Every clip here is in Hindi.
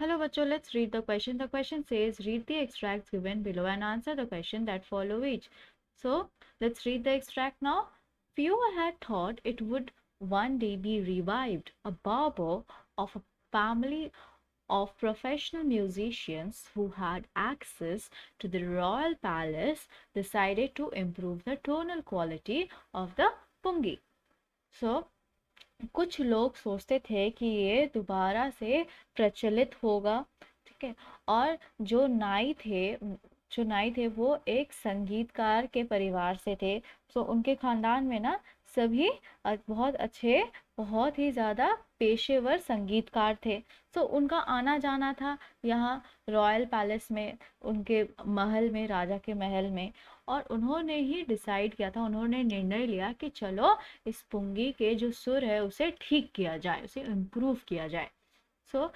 Hello, bachcho. Let's read the question. The question says, read the extracts given below and answer the question that follow each. So, let's read the extract now. Few had thought it would one day be revived. A barber of a family of professional musicians who had access to the royal palace decided to improve the tonal quality of the pungi. So, कुछ लोग सोचते थे कि ये दोबारा से प्रचलित होगा, ठीक है। और जो नाई थे वो एक संगीतकार के परिवार से थे। तो उनके खानदान में ना सभी बहुत अच्छे, बहुत ही ज़्यादा पेशेवर संगीतकार थे। तो उनका आना जाना था यहाँ रॉयल पैलेस में, उनके महल में, राजा के महल में। और उन्होंने ही डिसाइड किया था, उन्होंने निर्णय लिया कि चलो इस पुंगी के जो सुर है उसे ठीक किया जाए, उसे इम्प्रूव किया जाए। सो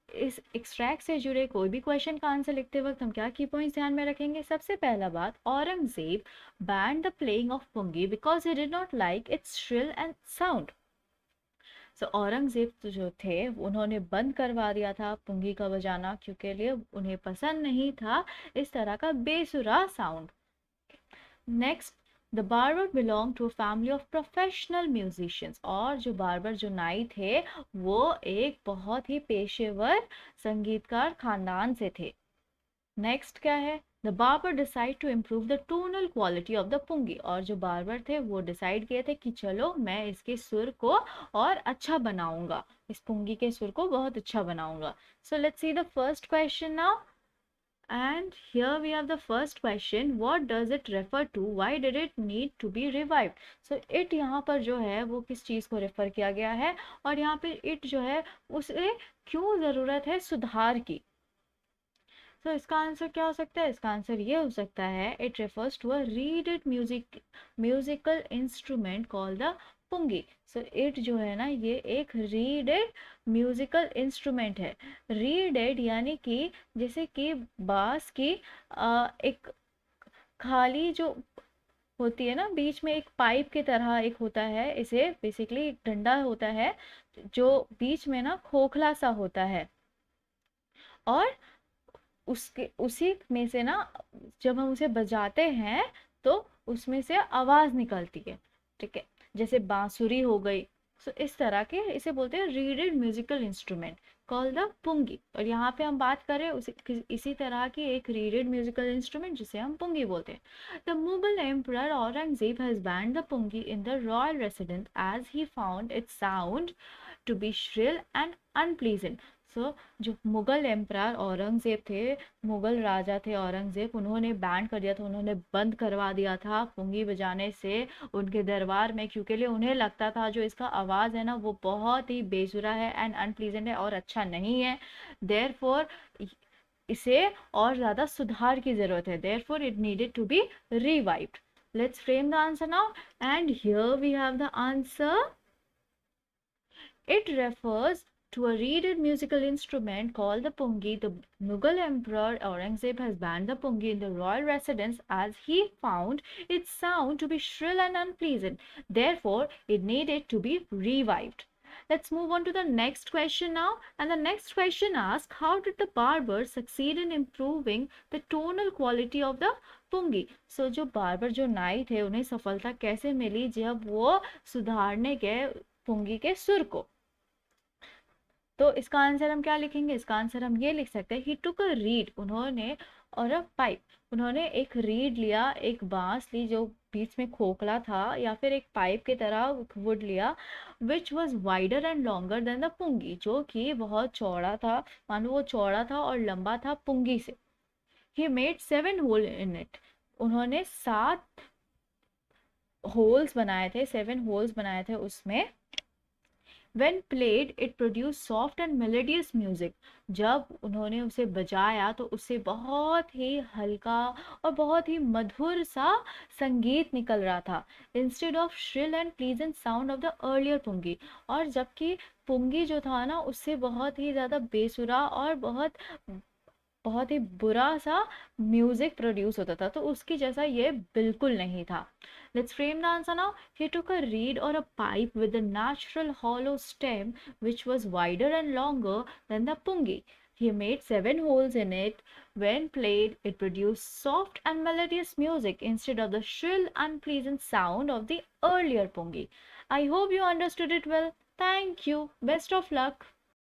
इस एक्सट्रैक्ट से जुड़े कोई भी क्वेश्चन का आंसर लिखते वक्त हम क्या की पॉइंट्स ध्यान में रखेंगे। सबसे पहला बात, Aurangzeb banned the playing of pungi because he did not like its shrill and sound. So Aurangzeb जो थे उन्होंने बंद करवा दिया था पुंगी का बजाना, क्योंकि लिए उन्हें पसंद नहीं था इस तरह का बेसुरा sound. Next, the barber belong to a family of professional musicians. और जो बार्बर, जो नाई थे, वो एक बहुत ही पेशेवर संगीतकार खानदान से थे। नेक्स्ट क्या है, the barber decide to improve the tonal quality of the pungi. और जो बार्बर थे वो डिसाइड किए थे कि चलो मैं इसके सुर को और अच्छा बनाऊंगा, इस पुंगी के सुर को बहुत अच्छा बनाऊंगा। So let's see the first question now. And here we have the first question, what does it refer to? Why did it need to be revived? So it यहाँ पर जो है वो किस चीज़ को रेफर किया गया है, और यहाँ पे it जो है उसे क्यों ज़रूरत है सुधार की। तो इसका आंसर क्या हो सकता है? इसका आंसर ये हो सकता है, it refers to a reeded musical instrument called the pungi. So it जो है ना, ये एक रीडेड म्यूजिकल इंस्ट्रूमेंट है। रीडेड यानी कि जैसे कि बांस की एक खाली जो होती है ना, बीच में एक पाइप की तरह एक होता है, इसे बेसिकली एक डंडा होता है जो बीच में ना खोखला सा होता है। और उसके उसी में से ना जब हम उसे बजाते हैं तो उसमें से आवाज निकलती है, ठीक है, जैसे बांसुरी हो गई। सो इस तरह के इसे बोलते हैं reeded musical instrument called the pungi. और यहाँ पे हम बात करें इसी तरह की एक रीडेड म्यूजिकल इंस्ट्रूमेंट जिसे हम पुंगी बोलते हैं। The Mughal emperor Aurangzeb has banned the pungi in the royal residence as he found its sound to be shrill and unpleasant. So जो मुगल एम्परर औरंगजेब थे, मुगल राजा थे औरंगजेब, उन्होंने बैन कर दिया था, उन्होंने बंद करवा दिया था पुंगी बजाने से उनके दरबार में, क्योंकि लिए उन्हें लगता था जो इसका आवाज़ है ना वो बहुत ही बेसुरा है एंड अनप्लीजेंट है और अच्छा नहीं है। देयरफॉर इसे और ज़्यादा सुधार की ज़रूरत है। Therefore it needed to be revived. Let's frame the answer now, and here we have the answer. It refers to a reeded musical instrument called the pungi. The Mughal Emperor Aurangzeb has banned the pungi in the royal residence as he found its sound to be shrill and unpleasant. Therefore, it needed to be revived. Let's move on to the next question now. And the next question asks, how did the barber succeed in improving the tonal quality of the पुंगी? सो जो बार्बर, जो नाई थे, उन्हें सफलता कैसे मिली जब वो सुधारने गए पुंगी के सुर को। तो इसका आंसर हम क्या लिखेंगे? इसका आंसर हम ये लिख सकते हैं, ही टुक अ रीड, उन्होंने, और अ पाइप, उन्होंने एक रीड लिया, एक बांस ली जो बीच में खोखला था, या फिर एक पाइप की तरह वुड लिया, which was wider and longer than the pungi, जो कि बहुत चौड़ा था, मानो वो चौड़ा था और लंबा था पुंगी से। He made 7 hole in it, उन्होंने 7 होल्स बनाए थे, 7 होल्स बनाए थे उसमें। When played, it produced soft and melodious music. जब उन्होंने उसे बजाया तो उससे बहुत ही हल्का और बहुत ही मधुर सा संगीत निकल रहा था, instead of shrill and pleasant sound of the earlier पुंगी। और जबकि पुंगी जो था ना उससे बहुत ही ज़्यादा बेसुरा और बहुत बहुत ही बुरा सा म्यूजिक प्रोड्यूस होता था, तो उसकी जैसा ये बिल्कुल नहीं था। Let's frame the answer now. He took a reed और a pipe with a natural hollow stem which was wider and longer than the pungi. He made 7 holes in it. When played, it produced soft and melodious music instead of the shrill, unpleasant sound of the earlier pungi. I hope you understood it well. Thank you. Best of luck.